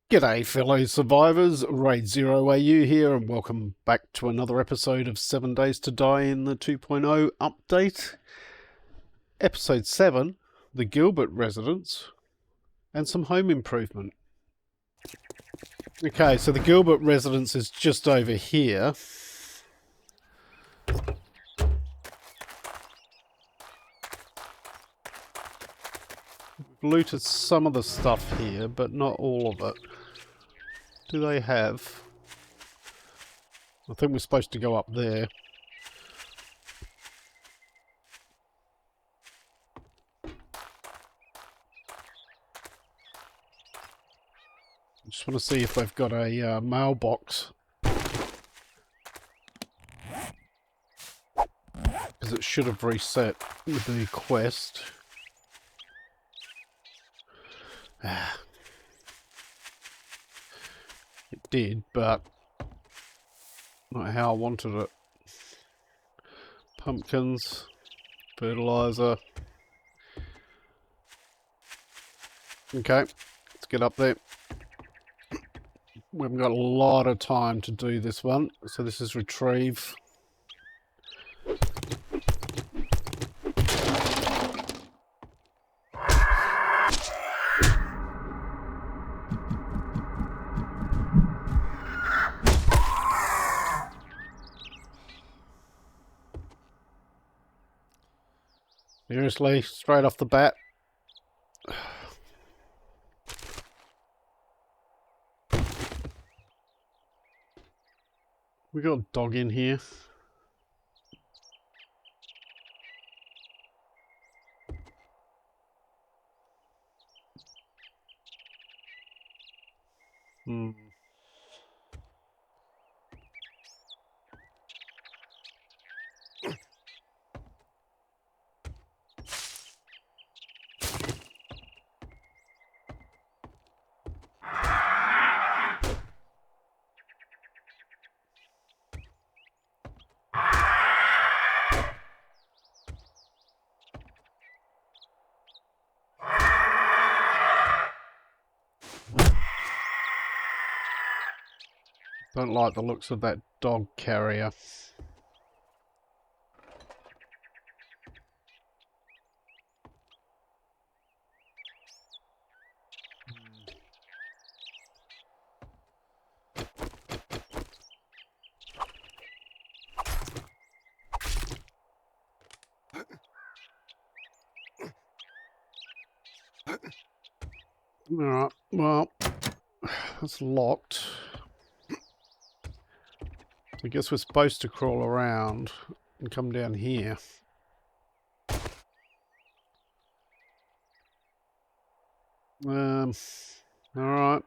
G'day fellow survivors, Raidzero AU here and welcome back to another episode of 7 Days to Die in the 2.0 update. Episode 7, the Gilbert residence and some home improvement. Okay, so the Gilbert residence is just over here. We've looted some of the stuff here, but not all of it. Do they have... I think we're supposed to go up there. I just want to see if they've got a mailbox. Because it should have reset with the quest. It did, but not how I wanted it. Pumpkins, fertilizer. Okay, let's get up there. We haven't got a lot of time to do this one, so this is retrieve. Seriously, straight off the bat. We got a dog in here. Don't like the looks of that dog carrier. Alright, well, that's locked. I guess we're supposed to crawl around and come down here. Alright.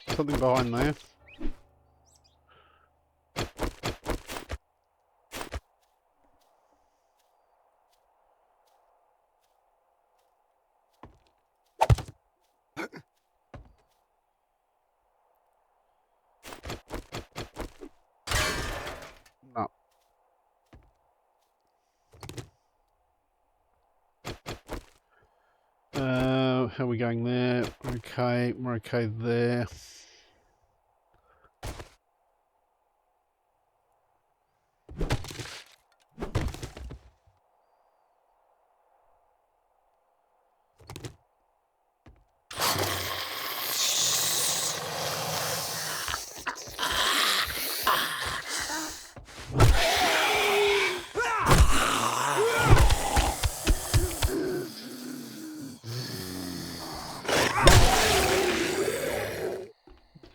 Something behind there. How are we going there? Okay, we're okay there.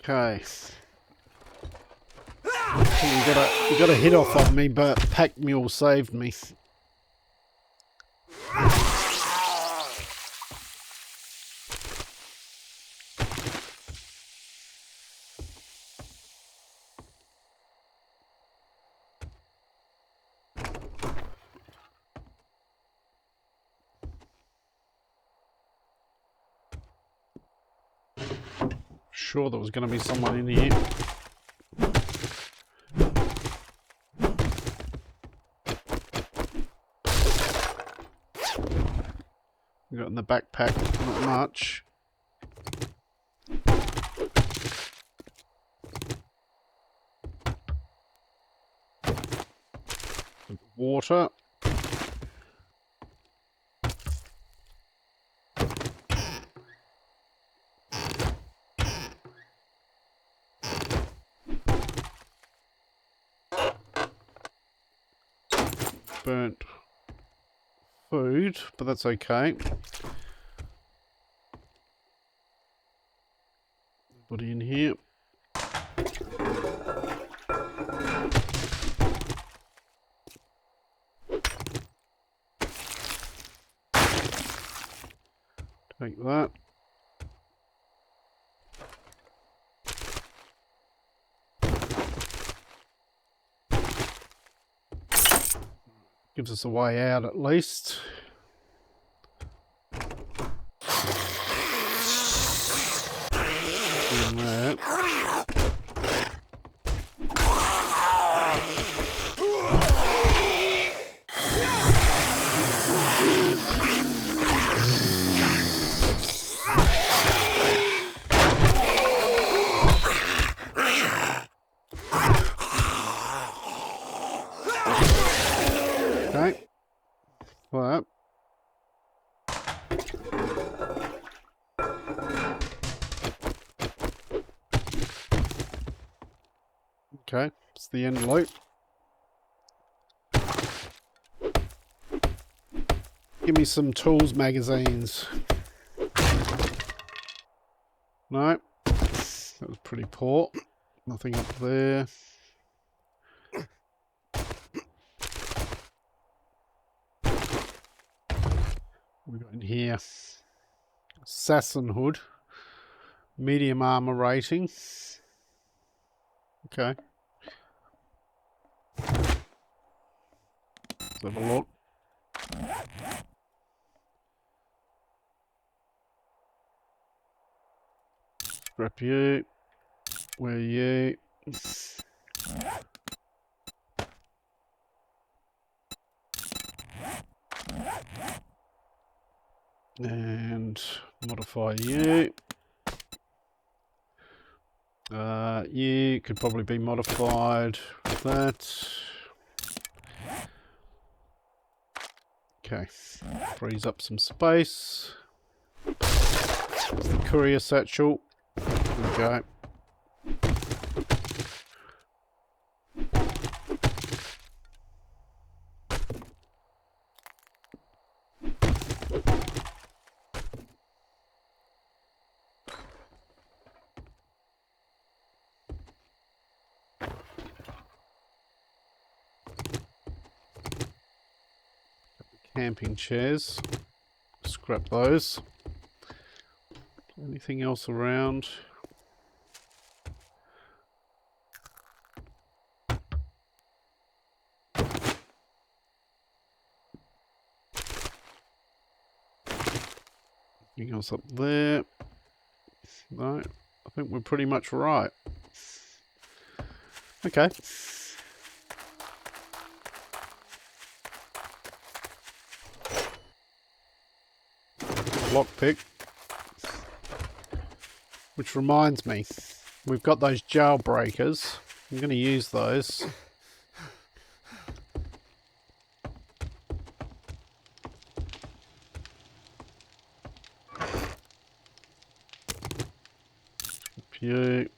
Okay. You got a hit off of me, but Pack Mule saved me. Sure there was going to be someone in here. We got in the backpack, not much. water. Burnt food, but that's okay. Nobody in here. Take that. Gives us a way out at least. Doing that. Okay. That. Okay, it's the end loop. Give me some tools magazines. No, that was pretty poor. Nothing up there. What we got in here? Assassin hood. Medium armor rating. Okay. Let's have a look. Grab you. Where are you? And modify you. You could probably be modified with that. Okay, frees up some space. The courier satchel. There we go. Camping chairs. Scrap those. Anything else around? Anything else up there? No, I think we're pretty much right. Okay. Lockpick. Which reminds me, we've got those jailbreakers. I'm going to use those. You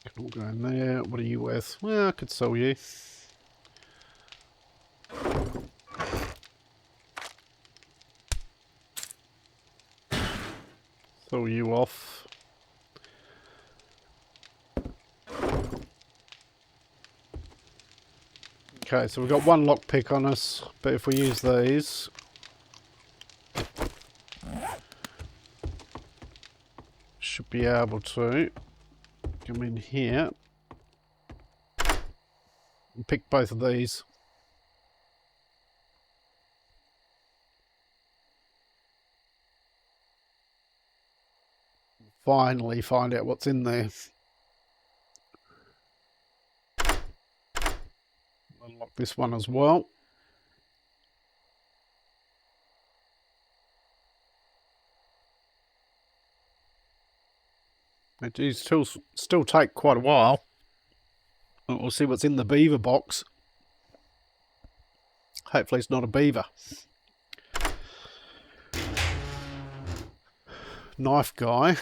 can all go in there. What are you worth? Well, I could sell you. Sell you off. Okay, so we've got one lockpick on us, but if we use these, should be able to come in here and pick both of these. Finally find out what's in there. Unlock this one as well. They do still take quite a while. We'll see what's in the beaver box. Hopefully it's not a beaver. Knife guy.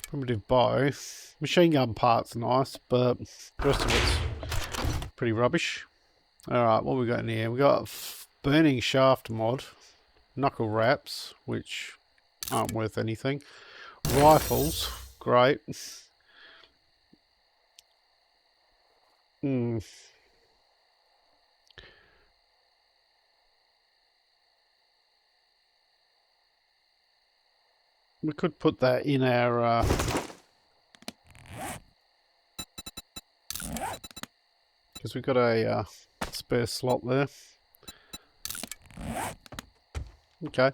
Primitive bow. Machine gun part's nice, but the rest of it's pretty rubbish. Alright, what we got in here? We got burning shaft mod. Knuckle wraps, which aren't worth anything. Rifles, great. We could put that in our because we've got a spare slot there. Okay.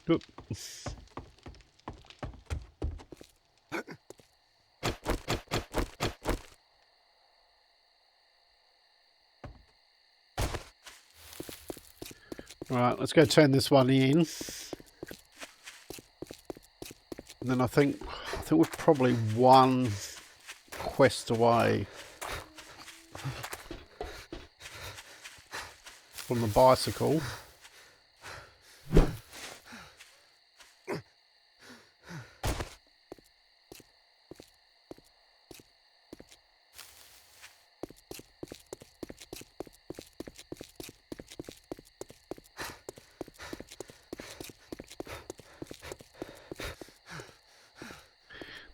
Good. Right, let's go turn this one in. And then I think we're probably one quest away from the bicycle.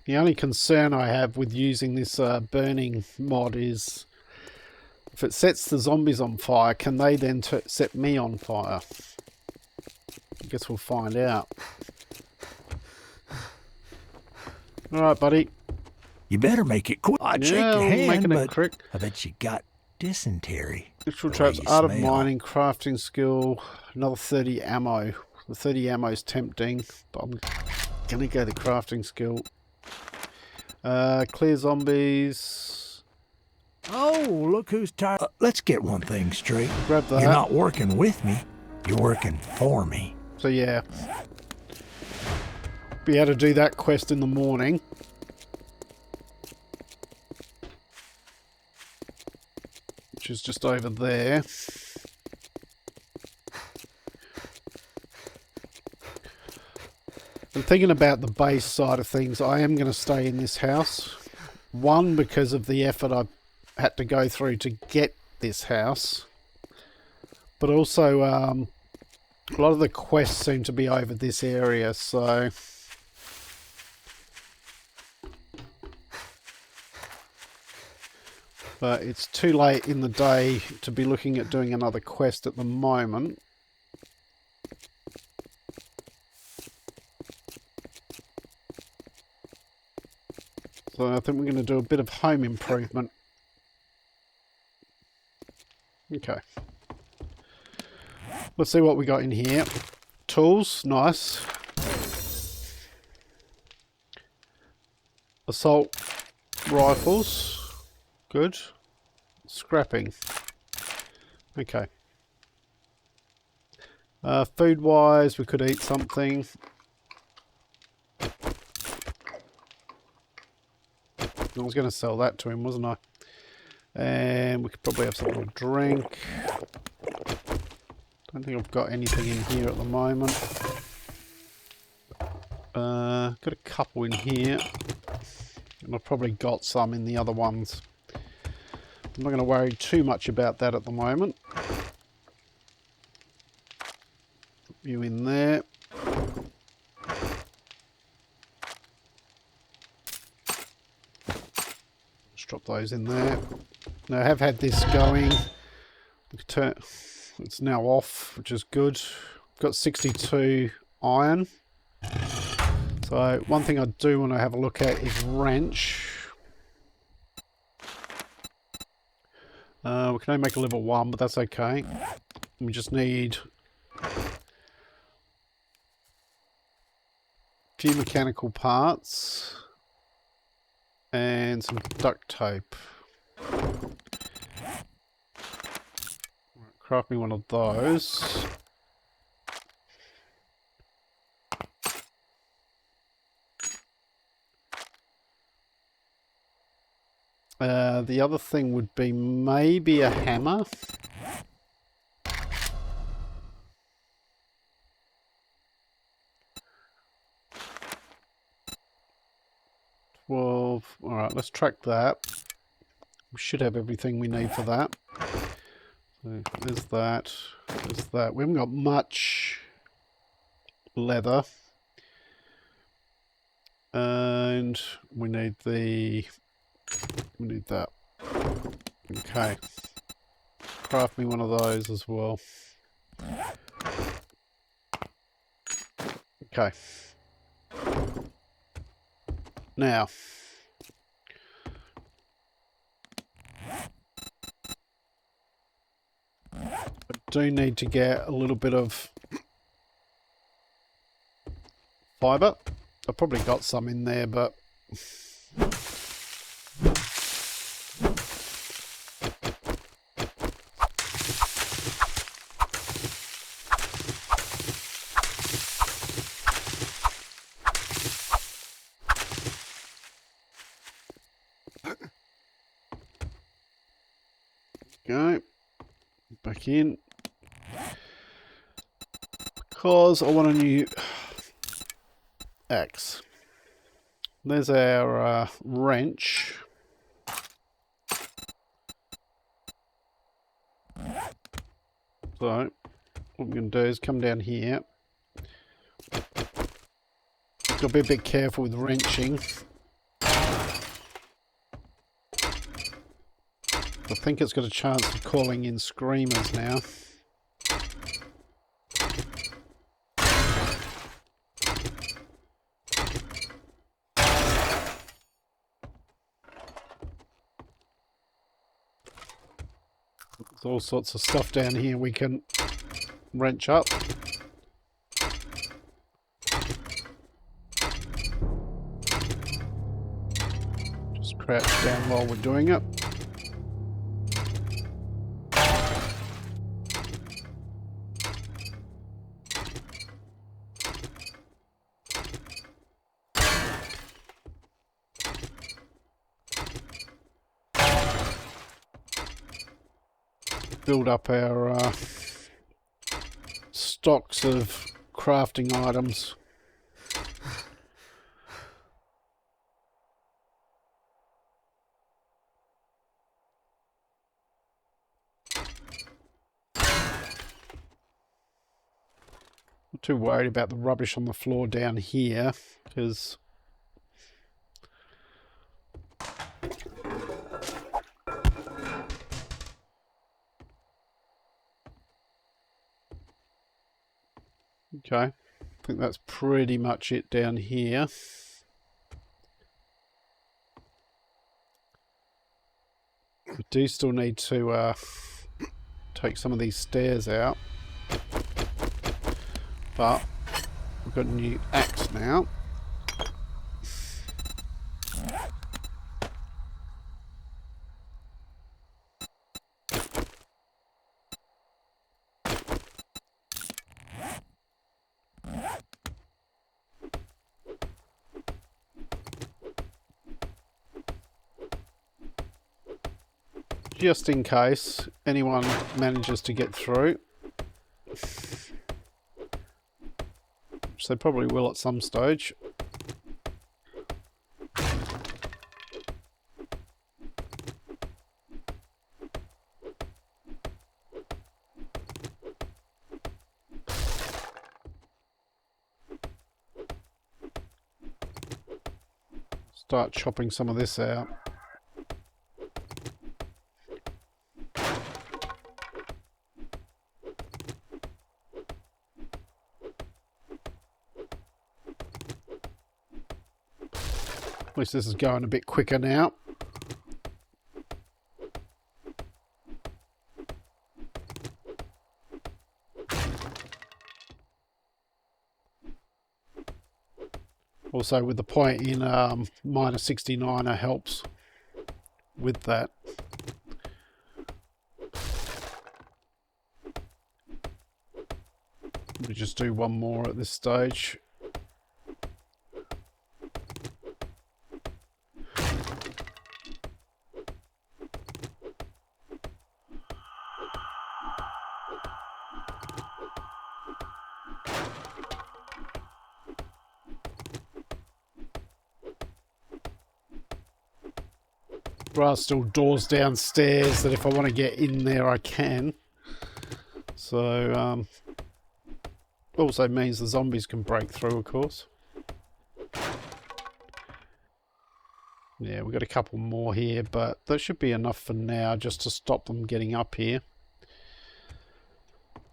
The only concern I have with using this burning mod is if it sets the zombies on fire, can they then set me on fire? I guess we'll find out. Alright, buddy. You better make it quick. I'd shake your I'm hand, making it but quick. I bet you got dysentery. Literal The way traps, you art of smell. mining, crafting skill, another 30 ammo. The 30 ammo is tempting, but I'm going to go the crafting skill. Clear zombies. Oh, look who's tired. Let's get one thing straight. Grab that. You're not working with me. You're working for me. So yeah. Be able to do that quest in the morning. Which is just over there. I'm thinking about the base side of things. I am going to stay in this house. One, because of the effort I've had to go through to get this house. But also, a lot of the quests seem to be over this area, so... But it's too late in the day to be looking at doing another quest at the moment. So I think we're going to do a bit of home improvement. Okay. Let's see what we got in here. Tools, nice. Assault rifles, good. Scrapping. Okay. Food-wise, we could eat something. I was going to sell that to him, wasn't I? And we could probably have something to drink. Don't think I've got anything in here at the moment. Got a couple in here. And I've probably got some in the other ones. I'm not going to worry too much about that at the moment. Put you in there. Drop those in there. Now I have had this going. It's now off, which is good. Got 62 iron. So one thing I do want to have a look at is wrench. We can only make a level 1, but that's okay. We just need a few mechanical parts. And some duct tape. Right, craft me one of those. The other thing would be maybe a hammer. All right, let's track that. We should have everything we need for that. So there's that. There's that. We haven't got much leather. And we need that. Okay. Craft me one of those as well. Okay. Now, I do need to get a little bit of fibre. I've probably got some in there, but go back in because I want a new axe. There's our wrench. So what we're going to do is come down here. Got to be a bit careful with wrenching. I think it's got a chance of calling in screamers now. There's all sorts of stuff down here we can wrench up. Just crouch down while we're doing it. Build up our stocks of crafting items. Not too worried about the rubbish on the floor down here, because okay, I think that's pretty much it down here. We do still need to take some of these stairs out, but we've got a new axe now. Just in case anyone manages to get through, which they probably will at some stage. Start chopping some of this out. At least this is going a bit quicker now. Also with the point in minus 69 helps with that. We just do one more at this stage. There are still doors downstairs that if I want to get in there I can. So, also means the zombies can break through, of course. Yeah, we've got a couple more here, but that should be enough for now just to stop them getting up here.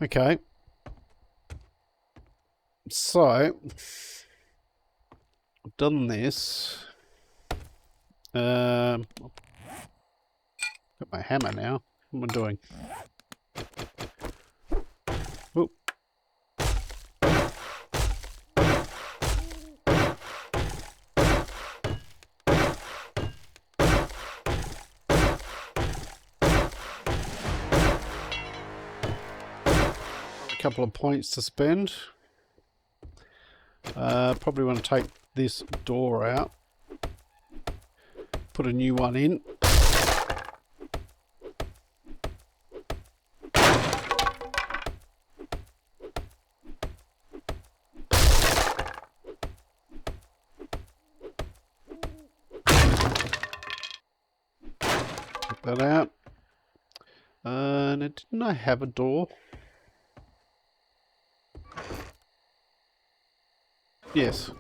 Okay. So, I've done this. Got my hammer now. What am I doing? Oop. A couple of points to spend. Probably want to take this door out. Put a new one in. Take that out. And didn't I have a door? Yes.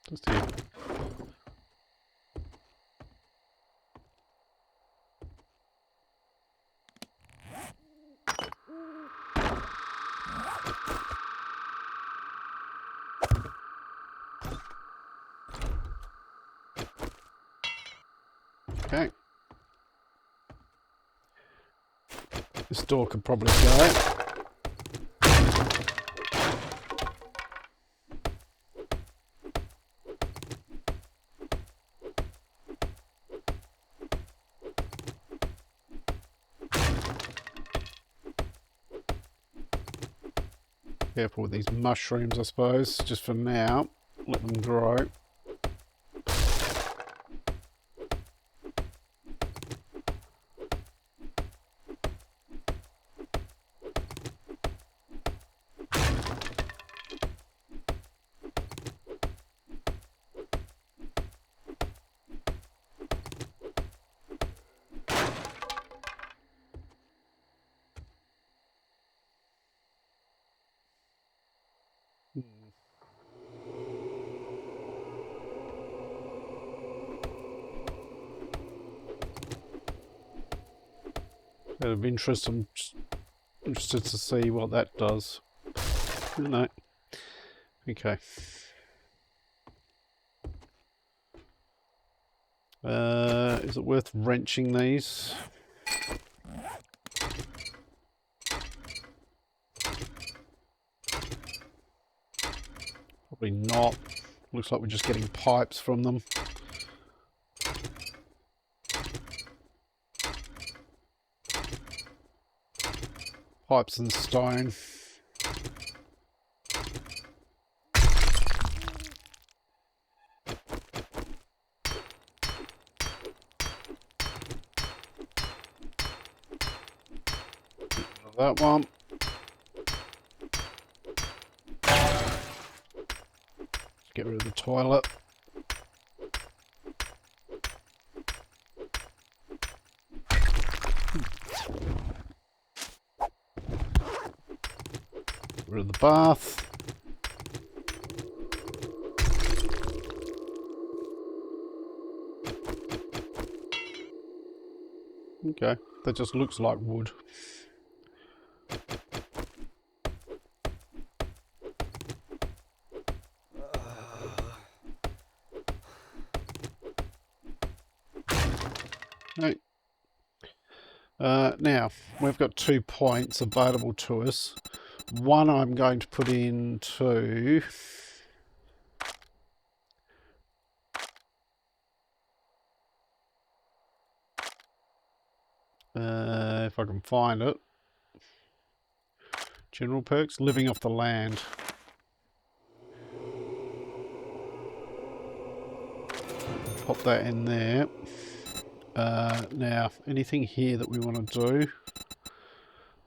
Just here. Okay. This door could probably go. Careful with these mushrooms, I suppose, just for now. Let them grow. Out of interest, I'm just interested to see what that does. No. Okay. Is it worth wrenching these? Probably not. Looks like we're just getting pipes from them. Pipes and stone. That one. Get rid of the toilet. Get rid of the bath. Okay, that just looks like wood. Right. Now, we've got 2 points available to us. One I'm going to put into... if I can find it. General perks, living off the land. Pop that in there. Now, anything here that we want to do?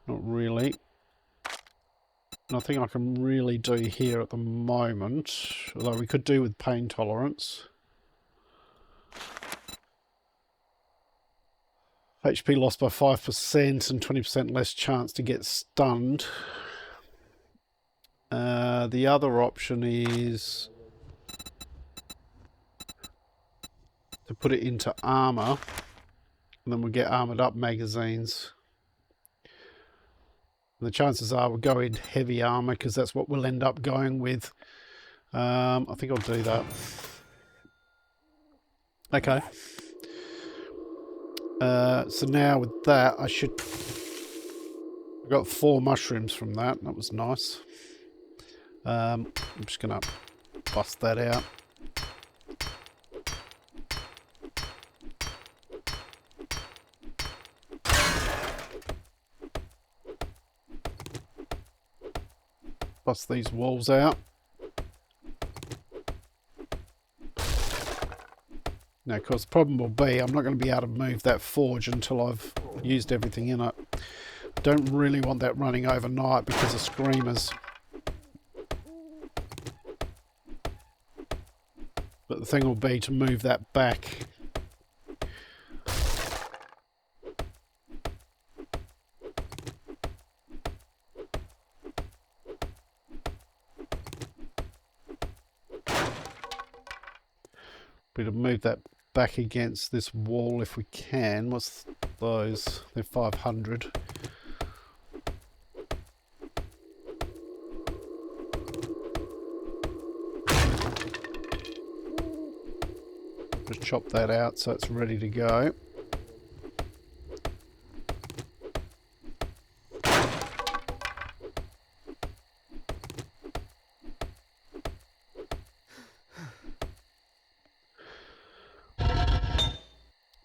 Not really. Nothing I can really do here at the moment, although we could do with pain tolerance. HP lost by 5% and 20% less chance to get stunned. The other option is to put it into armor, and then we'll get armored up magazines. And the chances are we'll go in heavy armor because that's what we'll end up going with. I think I'll do that. Okay. So now with that, I got 4 mushrooms from that. That was nice. I'm just gonna bust that out. Bust these walls out. Now, of course, the problem will be I'm not going to be able to move that forge until I've used everything in it. Don't really want that running overnight because of screamers. But the thing will be to move that back. Be to move that back against this wall if we can. What's those? They're 500. Just chop that out so it's ready to go.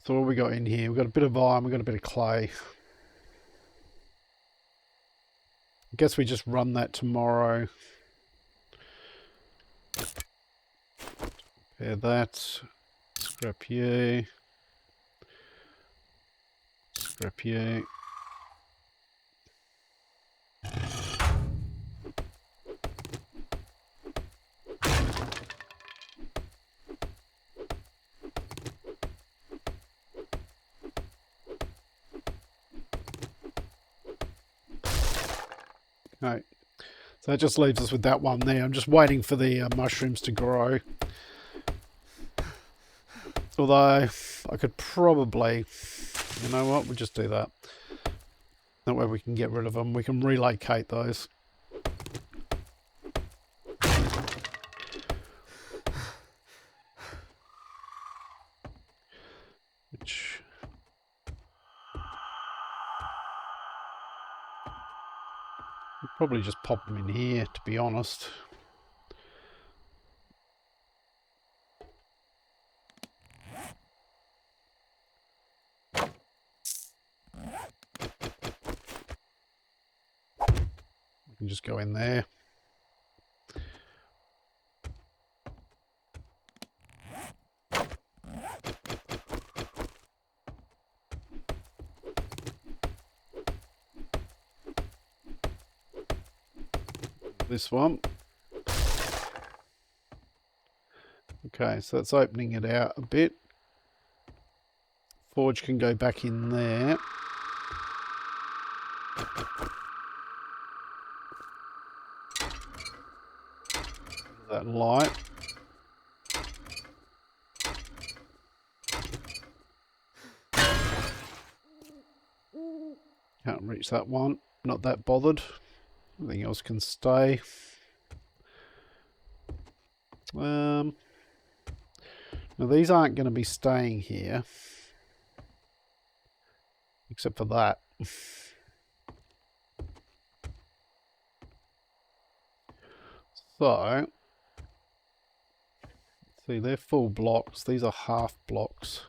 So what we got in here? We've got a bit of iron, we've got a bit of clay. I guess we just run that tomorrow. Repair that. Scrap you. Scrap you. Right. So that just leaves us with that one there. I'm just waiting for the mushrooms to grow. Although I could probably, you know what, we'll just do that. That way we can get rid of them. We can relocate those. Which... we'll probably just pop them in here, to be honest. We can just go in there. This one. Okay, so that's opening it out a bit. Forge can go back in there. That light. Can't reach that one. Not that bothered. Everything else can stay. Now these aren't going to be staying here. Except for that. So, see, they're full blocks. These are half blocks.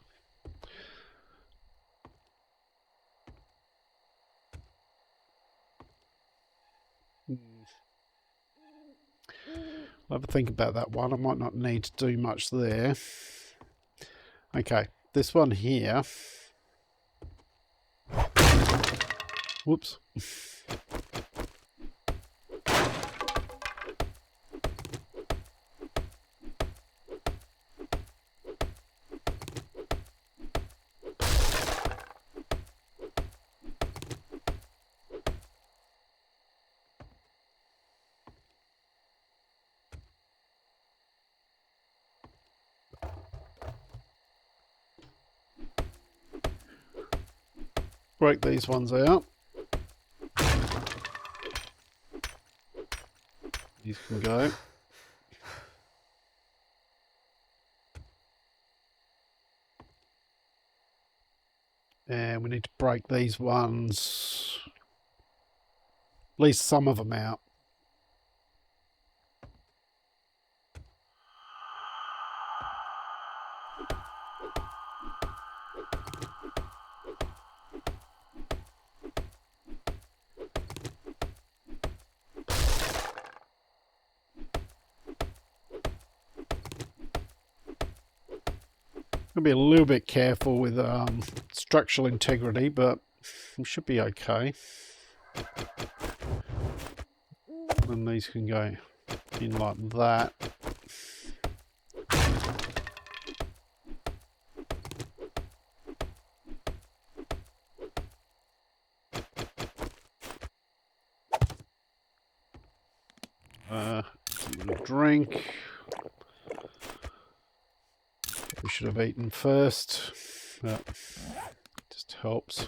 I'll have a think about that one. I might not need to do much there. Okay, this one here. Whoops. break these ones out. These can go. And we need to break these ones, at least some of them out. Gonna be a little bit careful with structural integrity, but we should be okay. And these can go in like that. A little drink. We should have eaten first. That just helps.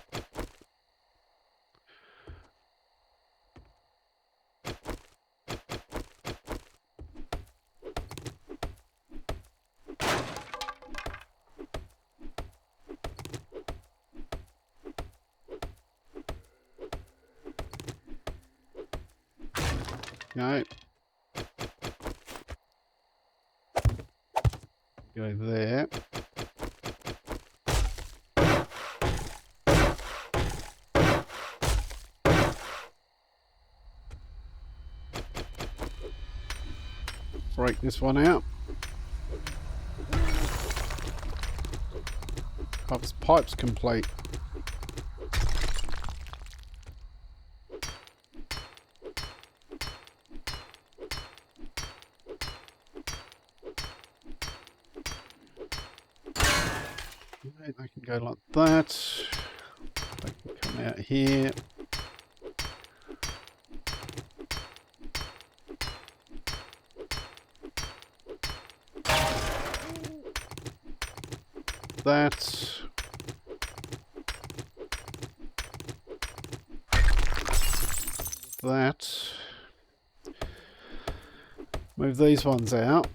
No. Go there. Break this one out. Pipe's complete. They can go like that. They can come out here. That. That. Move these ones out.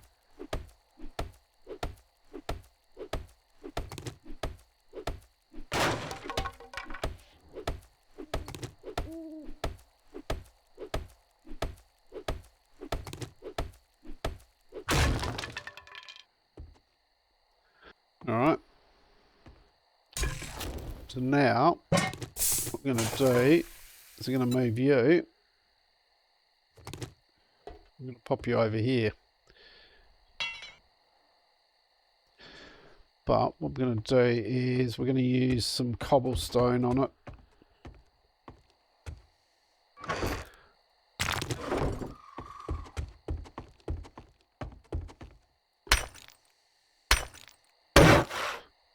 Alright. So now, what we're going to do is we're going to move you. I'm going to pop you over here. But what we're going to do is we're going to use some cobblestone on it.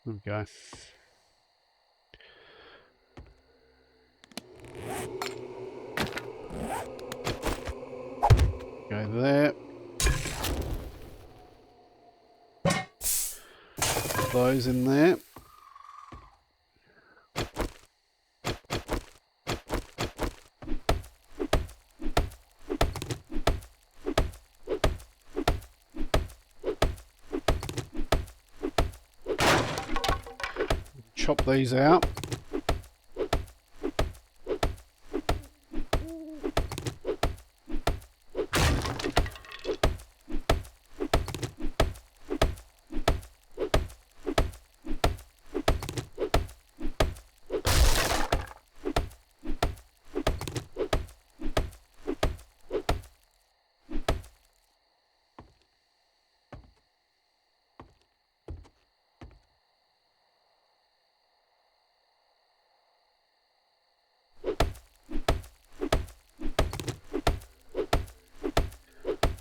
There we go. Go there. Put those in there. Chop these out.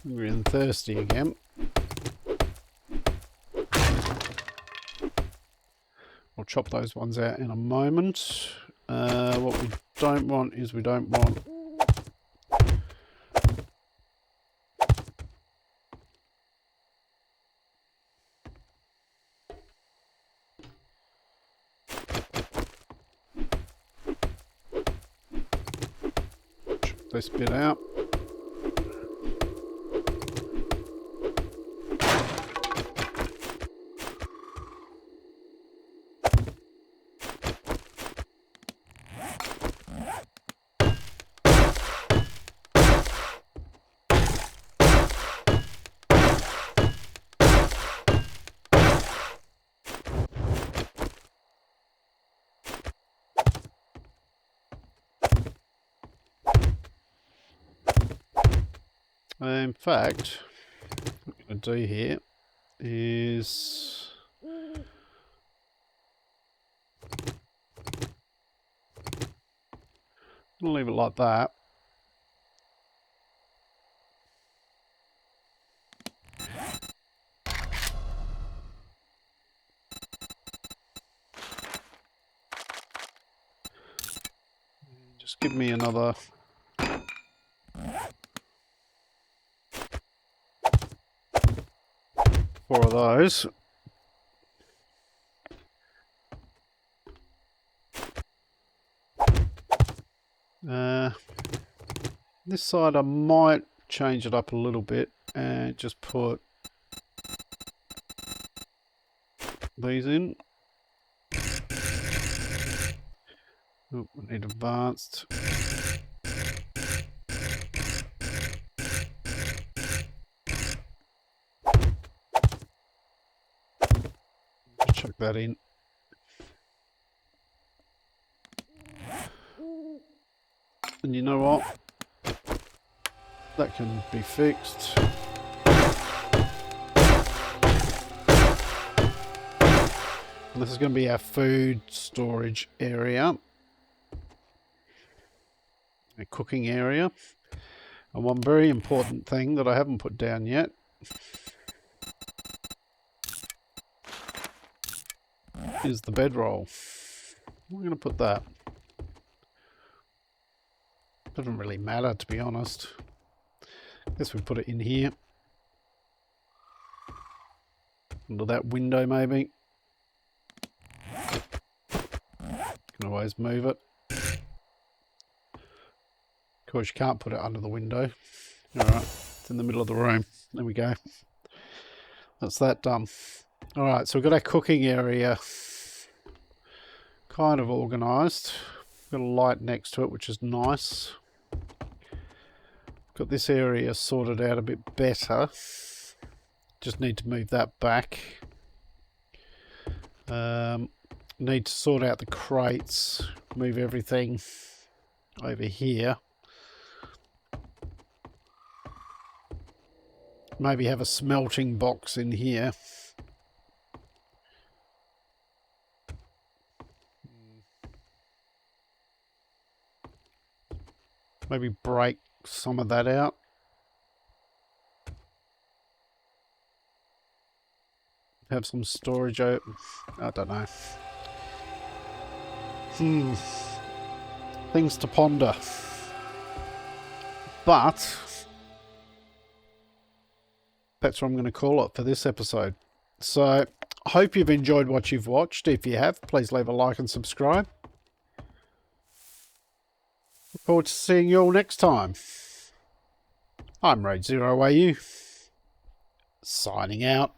We're getting thirsty again. I'll chop those ones out in a moment. What we don't want is we don't want this bit out. In fact, what I'm going to do here is I'll leave it like that. Just give me another 4 of those. This side I might change it up a little bit and just put these in. Oh, I need advanced. Chuck that in. And you know what? That can be fixed. And this is going to be our food storage area. A cooking area. And one very important thing that I haven't put down yet is the bedroll. I'm going to put that. Doesn't really matter, to be honest. Guess we put it in here. Under that window, maybe. Can always move it. Of course, you can't put it under the window. Alright, it's in the middle of the room. There we go. That's that done. Alright, so we've got our cooking area kind of organised. Got a light next to it, which is nice. Got this area sorted out a bit better. Just need to move that back. Need to sort out the crates. Move everything over here. Maybe have a smelting box in here. Maybe break some of that out. Have some storage out. I don't know. Things to ponder. But that's what I'm going to call it for this episode. So I hope you've enjoyed what you've watched. If you have, please leave a like and subscribe. Look forward to seeing you all next time. I'm Raidzero, signing out.